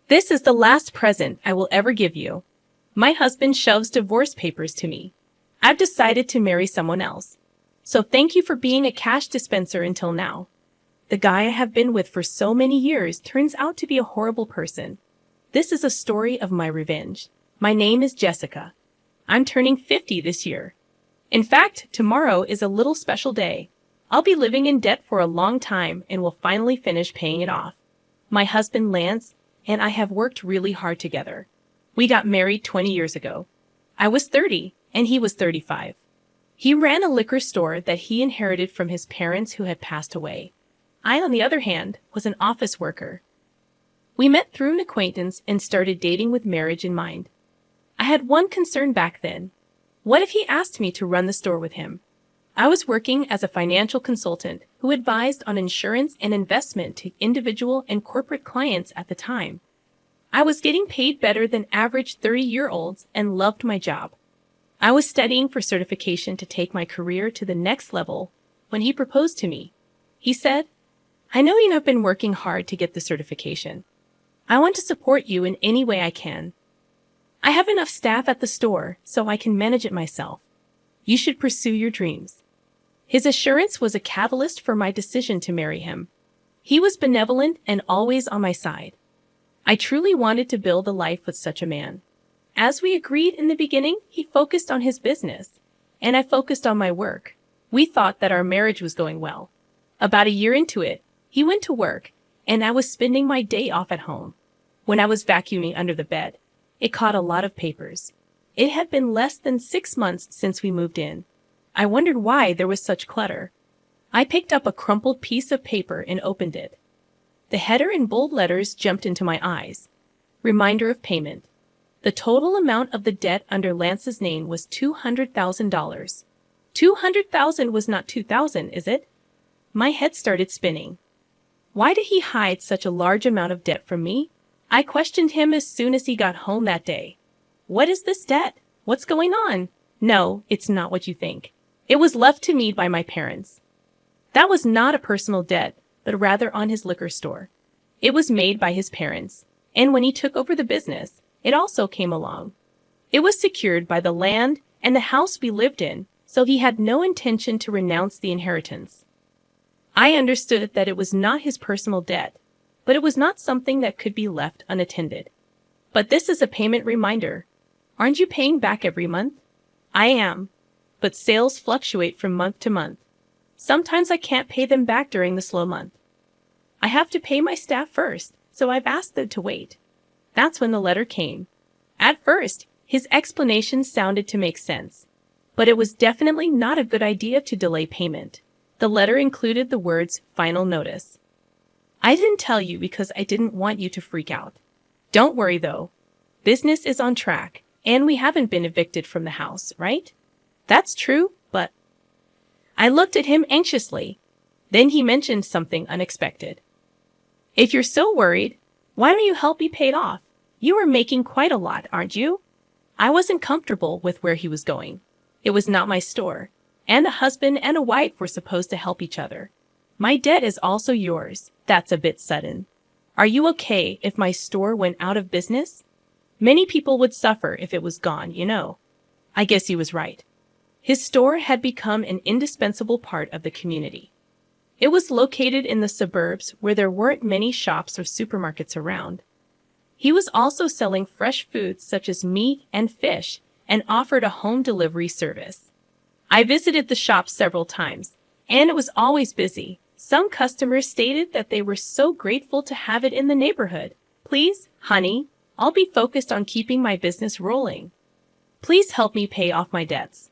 This is the last present I will ever give you. My husband shoves divorce papers to me. I've decided to marry someone else. So thank you for being a cash dispenser until now. The guy I have been with for so many years turns out to be a horrible person. This is a story of my revenge. My name is Jessica. I'm turning 50 this year. In fact, tomorrow is a little special day. I'll be living in debt for a long time and will finally finish paying it off. My husband Lance and I have worked really hard together. We got married 20 years ago. I was 30 and he was 35. He ran a liquor store that he inherited from his parents who had passed away. I, on the other hand, was an office worker. We met through an acquaintance and started dating with marriage in mind. I had one concern back then. What if he asked me to run the store with him? I was working as a financial consultant who advised on insurance and investment to individual and corporate clients at the time. I was getting paid better than average 30-year-olds and loved my job. I was studying for certification to take my career to the next level when he proposed to me. He said, "I know you have been working hard to get the certification. I want to support you in any way I can. I have enough staff at the store so I can manage it myself. You should pursue your dreams." His assurance was a catalyst for my decision to marry him. He was benevolent and always on my side. I truly wanted to build a life with such a man. As we agreed in the beginning, he focused on his business, and I focused on my work. We thought that our marriage was going well. About a year into it, he went to work, and I was spending my day off at home. When I was vacuuming under the bed, it caught a lot of papers. It had been less than 6 months since we moved in. I wondered why there was such clutter. I picked up a crumpled piece of paper and opened it. The header in bold letters jumped into my eyes. Reminder of payment. The total amount of the debt under Lance's name was $200,000. 200,000 was not 2,000, is it? My head started spinning. Why did he hide such a large amount of debt from me? I questioned him as soon as he got home that day. What is this debt? What's going on? No, it's not what you think. It was left to me by my parents. That was not a personal debt, but rather on his liquor store. It was made by his parents, and when he took over the business, it also came along. It was secured by the land and the house we lived in, so he had no intention to renounce the inheritance. I understood that it was not his personal debt, but it was not something that could be left unattended. But this is a payment reminder. Aren't you paying back every month? I am, but sales fluctuate from month to month. Sometimes I can't pay them back during the slow month. I have to pay my staff first, so I've asked them to wait. That's when the letter came. At first, his explanation sounded to make sense, but it was definitely not a good idea to delay payment. The letter included the words "final notice." I didn't tell you because I didn't want you to freak out. Don't worry though. Business is on track, and we haven't been evicted from the house, right? That's true, but... I looked at him anxiously. Then he mentioned something unexpected. "If you're so worried, why don't you help me pay it off? You are making quite a lot, aren't you?" I wasn't comfortable with where he was going. It was not my store, and a husband and a wife were supposed to help each other. "My debt is also yours. That's a bit sudden. Are you okay if my store went out of business? Many people would suffer if it was gone, you know." I guess he was right. His store had become an indispensable part of the community. It was located in the suburbs where there weren't many shops or supermarkets around. He was also selling fresh foods such as meat and fish and offered a home delivery service. I visited the shop several times, and it was always busy. Some customers stated that they were so grateful to have it in the neighborhood. "Please, honey, I'll be focused on keeping my business rolling. Please help me pay off my debts."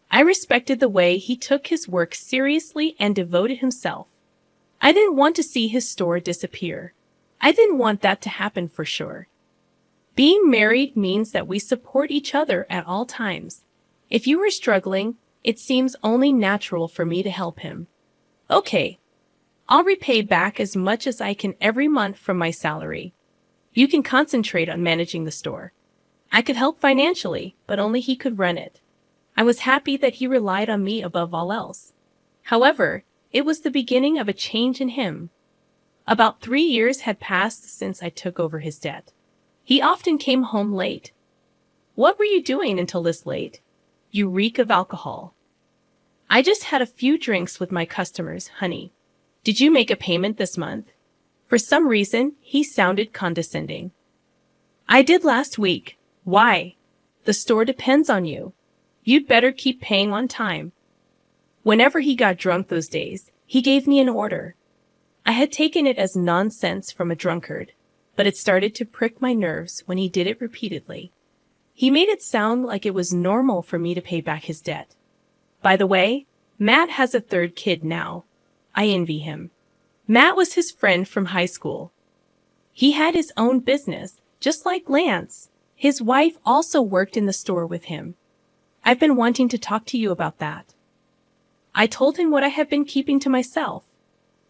I respected the way he took his work seriously and devoted himself. I didn't want to see his store disappear. I didn't want that to happen for sure. Being married means that we support each other at all times. If you were struggling, it seems only natural for me to help him. Okay, I'll repay back as much as I can every month from my salary. You can concentrate on managing the store. I could help financially, but only he could run it. I was happy that he relied on me above all else. However, it was the beginning of a change in him. About 3 years had passed since I took over his debt. He often came home late. What were you doing until this late? You reek of alcohol. I just had a few drinks with my customers, honey. Did you make a payment this month? For some reason, he sounded condescending. I did last week. Why? The store depends on you. You'd better keep paying on time. Whenever he got drunk those days, he gave me an order. I had taken it as nonsense from a drunkard, but it started to prick my nerves when he did it repeatedly. He made it sound like it was normal for me to pay back his debt. By the way, Matt has a third kid now. I envy him. Matt was his friend from high school. He had his own business, just like Lance. His wife also worked in the store with him. I've been wanting to talk to you about that. I told him what I have been keeping to myself.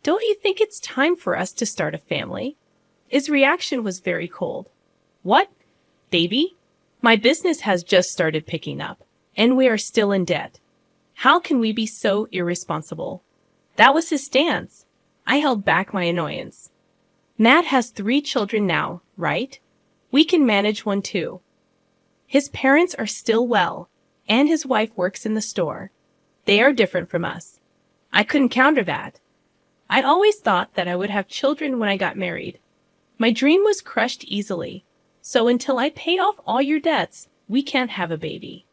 Don't you think it's time for us to start a family? His reaction was very cold. What? Baby? My business has just started picking up, and we are still in debt. How can we be so irresponsible? That was his stance. I held back my annoyance. Matt has 3 children now, right? We can manage one too. His parents are still well, and his wife works in the store. They are different from us. I couldn't counter that. I'd always thought that I would have children when I got married. My dream was crushed easily, so until I pay off all your debts, we can't have a baby.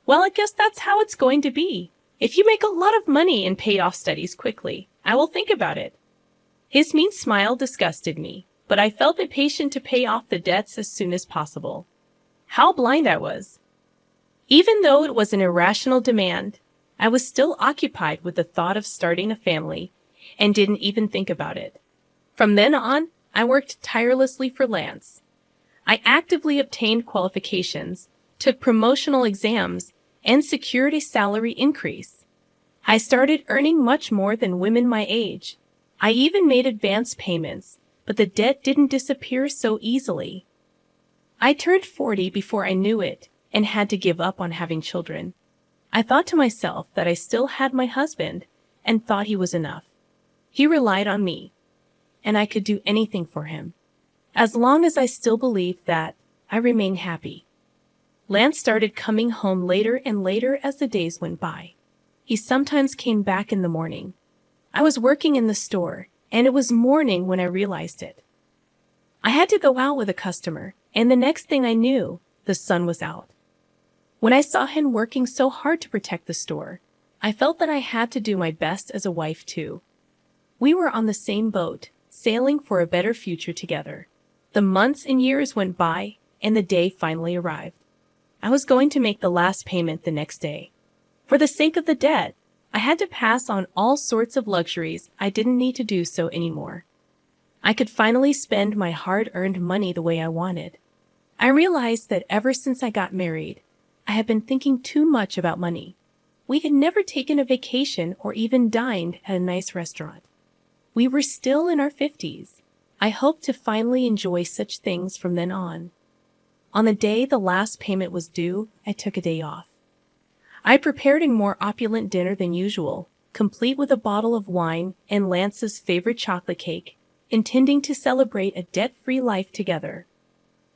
Well, I guess that's how it's going to be. If you make a lot of money and pay off studies quickly, I will think about it. His mean smile disgusted me, but I felt impatient to pay off the debts as soon as possible. How blind I was. Even though it was an irrational demand, I was still occupied with the thought of starting a family and didn't even think about it. From then on, I worked tirelessly for Lance. I actively obtained qualifications, took promotional exams, and secured a salary increase. I started earning much more than women my age. I even made advance payments, but the debt didn't disappear so easily. I turned 40 before I knew it and had to give up on having children. I thought to myself that I still had my husband and thought he was enough. He relied on me, and I could do anything for him, as long as I still believed that I remained happy. Lance started coming home later and later as the days went by. He sometimes came back in the morning. I was working in the store, and it was morning when I realized it. I had to go out with a customer, and the next thing I knew, the sun was out. When I saw him working so hard to protect the store, I felt that I had to do my best as a wife too. We were on the same boat, sailing for a better future together. The months and years went by, and the day finally arrived. I was going to make the last payment the next day. For the sake of the debt, I had to pass on all sorts of luxuries. I didn't need to do so anymore. I could finally spend my hard-earned money the way I wanted. I realized that ever since I got married, I had been thinking too much about money. We had never taken a vacation or even dined at a nice restaurant. We were still in our 50s. I hoped to finally enjoy such things from then on. On the day the last payment was due, I took a day off. I prepared a more opulent dinner than usual, complete with a bottle of wine and Lance's favorite chocolate cake, intending to celebrate a debt-free life together.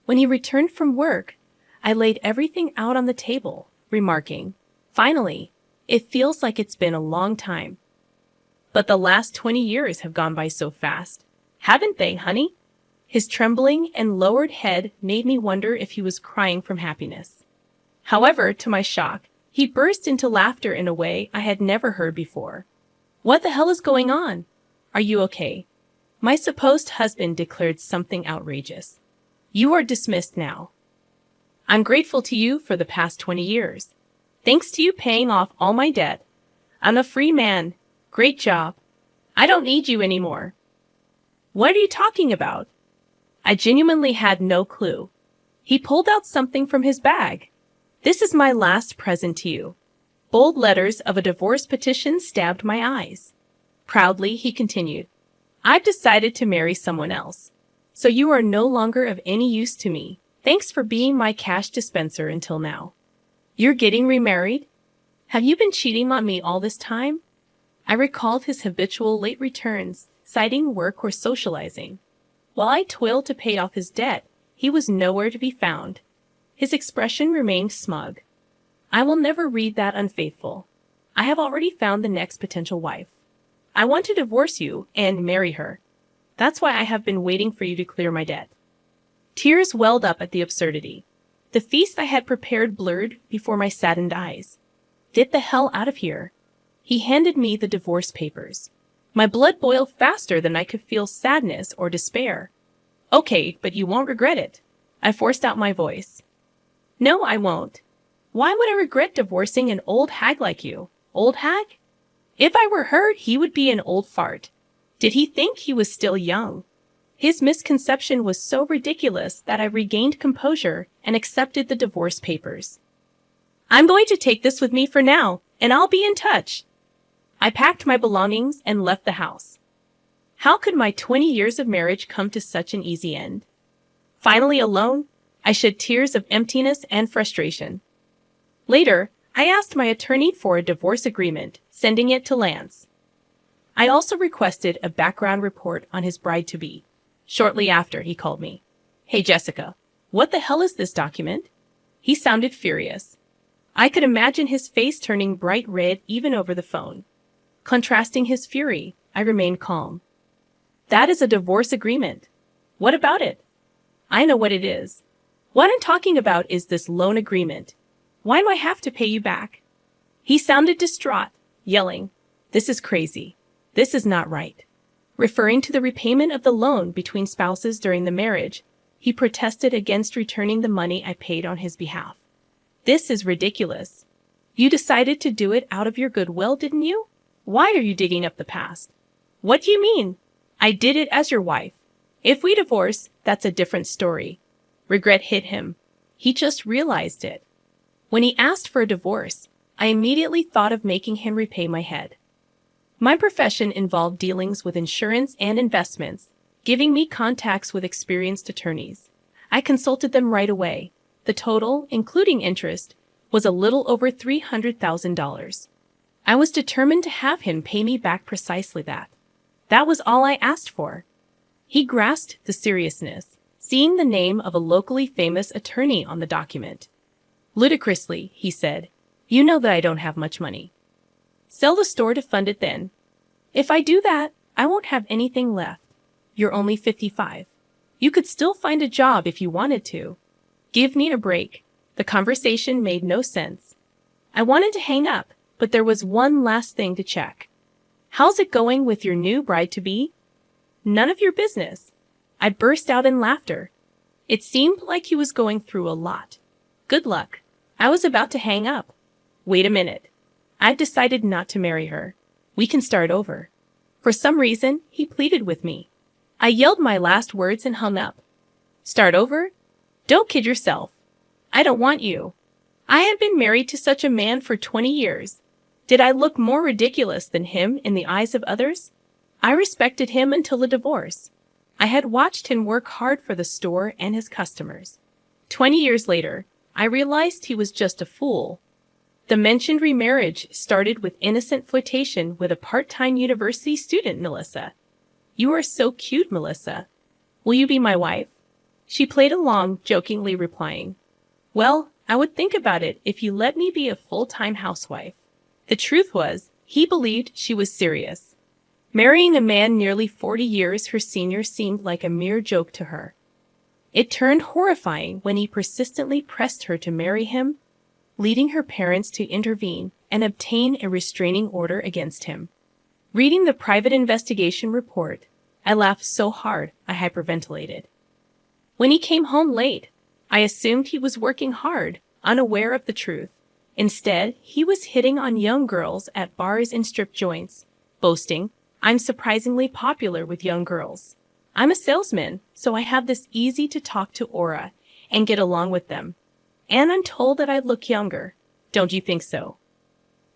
When he returned from work, I laid everything out on the table, remarking, "Finally, it feels like it's been a long time." But the last 20 years have gone by so fast. Haven't they, honey? His trembling and lowered head made me wonder if he was crying from happiness. However, to my shock, he burst into laughter in a way I had never heard before. "What the hell is going on? Are you okay?" My supposed husband declared something outrageous. "You are dismissed now. I'm grateful to you for the past 20 years. Thanks to you paying off all my debt, I'm a free man. Great job. I don't need you anymore." What are you talking about? I genuinely had no clue. He pulled out something from his bag. "This is my last present to you." Bold letters of a divorce petition stabbed my eyes. Proudly, he continued, "I've decided to marry someone else. So you are no longer of any use to me. Thanks for being my cash dispenser until now. You're getting remarried? Have you been cheating on me all this time?" I recalled his habitual late returns, citing work or socializing. While I toiled to pay off his debt, he was nowhere to be found. His expression remained smug. I will never read that unfaithful. I have already found the next potential wife. I want to divorce you and marry her. That's why I have been waiting for you to clear my debt. Tears welled up at the absurdity. The feast I had prepared blurred before my saddened eyes. Get the hell out of here. He handed me the divorce papers. My blood boiled faster than I could feel sadness or despair. Okay, but you won't regret it. I forced out my voice. No, I won't. Why would I regret divorcing an old hag like you? Old hag? If I were her, he would be an old fart. Did he think he was still young? His misconception was so ridiculous that I regained composure and accepted the divorce papers. I'm going to take this with me for now, and I'll be in touch. I packed my belongings and left the house. How could my 20 years of marriage come to such an easy end? Finally alone, I shed tears of emptiness and frustration. Later, I asked my attorney for a divorce agreement, sending it to Lance. I also requested a background report on his bride-to-be. Shortly after, he called me. Hey, Jessica, what the hell is this document? He sounded furious. I could imagine his face turning bright red even over the phone. Contrasting his fury, I remained calm. That is a divorce agreement. What about it? I know what it is. What I'm talking about is this loan agreement. Why do I have to pay you back? He sounded distraught, yelling, This is crazy. This is not right. Referring to the repayment of the loan between spouses during the marriage, he protested against returning the money I paid on his behalf. This is ridiculous. You decided to do it out of your goodwill, didn't you? Why are you digging up the past? What do you mean? I did it as your wife. If we divorce, that's a different story. Regret hit him. He just realized it. When he asked for a divorce, I immediately thought of making him repay my head. My profession involved dealings with insurance and investments, giving me contacts with experienced attorneys. I consulted them right away. The total, including interest, was a little over $300,000. I was determined to have him pay me back precisely that. That was all I asked for. He grasped the seriousness, seeing the name of a locally famous attorney on the document. Ludicrously, he said, you know that I don't have much money. Sell the store to fund it then. If I do that, I won't have anything left. You're only 55. You could still find a job if you wanted to. Give me a break. The conversation made no sense. I wanted to hang up, but there was one last thing to check. How's it going with your new bride-to-be? None of your business. I burst out in laughter. It seemed like he was going through a lot. Good luck. I was about to hang up. Wait a minute. I've decided not to marry her. We can start over. For some reason, he pleaded with me. I yelled my last words and hung up. Start over? Don't kid yourself. I don't want you. I had been married to such a man for 20 years. Did I look more ridiculous than him in the eyes of others? I respected him until the divorce. I had watched him work hard for the store and his customers. 20 years later, I realized he was just a fool. The mentioned remarriage started with innocent flirtation with a part-time university student, Melissa. You are so cute, Melissa. Will you be my wife? She played along, jokingly replying, Well, I would think about it if you let me be a full-time housewife. The truth was, he believed she was serious. Marrying a man nearly 40 years her senior seemed like a mere joke to her. It turned horrifying when he persistently pressed her to marry him, leading her parents to intervene and obtain a restraining order against him. Reading the private investigation report, I laughed so hard I hyperventilated. When he came home late, I assumed he was working hard, unaware of the truth. Instead, he was hitting on young girls at bars and strip joints, boasting, I'm surprisingly popular with young girls. I'm a salesman, so I have this easy-to-talk-to aura and get along with them. And I'm told that I look younger. Don't you think so?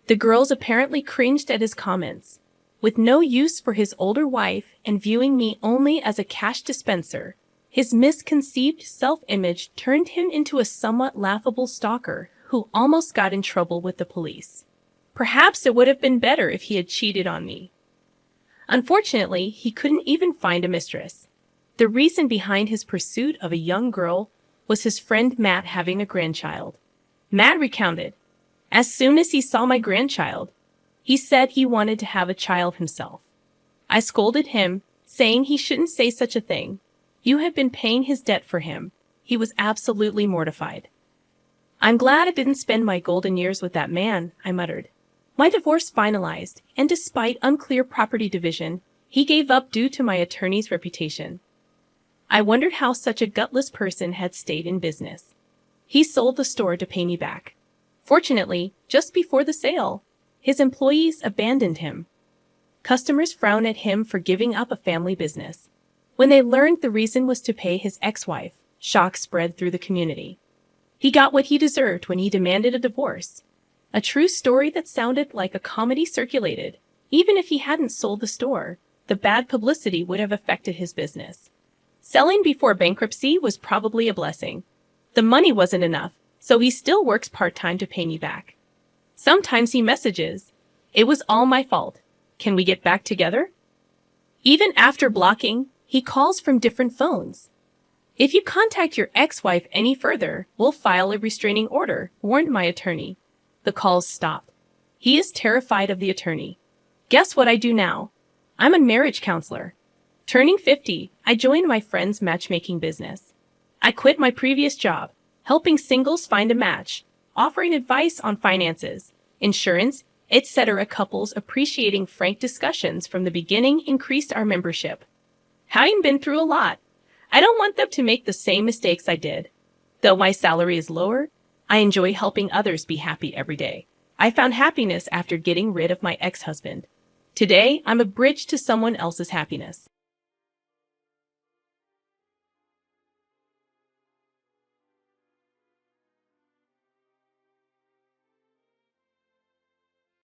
The girls apparently cringed at his comments. With no use for his older wife and viewing me only as a cash dispenser, his misconceived self-image turned him into a somewhat laughable stalker who almost got in trouble with the police. Perhaps it would have been better if he had cheated on me. Unfortunately, he couldn't even find a mistress. The reason behind his pursuit of a young girl was his friend Matt having a grandchild. Matt recounted, "As soon as he saw my grandchild, he said he wanted to have a child himself. I scolded him, saying he shouldn't say such a thing. You have been paying his debt for him." He was absolutely mortified. "I'm glad I didn't spend my golden years with that man," I muttered. My divorce finalized, and despite unclear property division, he gave up due to my attorney's reputation. I wondered how such a gutless person had stayed in business. He sold the store to pay me back. Fortunately, just before the sale, his employees abandoned him. Customers frowned at him for giving up a family business. When they learned the reason was to pay his ex-wife, shock spread through the community. He got what he deserved when he demanded a divorce. A true story that sounded like a comedy circulated. Even if he hadn't sold the store, the bad publicity would have affected his business. Selling before bankruptcy was probably a blessing. The money wasn't enough, so he still works part-time to pay me back. Sometimes he messages, "It was all my fault. Can we get back together?" Even after blocking, he calls from different phones. "If you contact your ex-wife any further, we'll file a restraining order," warned my attorney. The calls stopped. He is terrified of the attorney. Guess what I do now? I'm a marriage counselor. Turning 50, I joined my friend's matchmaking business. I quit my previous job, helping singles find a match, offering advice on finances, insurance, etc. Couples appreciating frank discussions from the beginning increased our membership. Having been through a lot, I don't want them to make the same mistakes I did. Though my salary is lower, I enjoy helping others be happy every day. I found happiness after getting rid of my ex-husband. Today, I'm a bridge to someone else's happiness.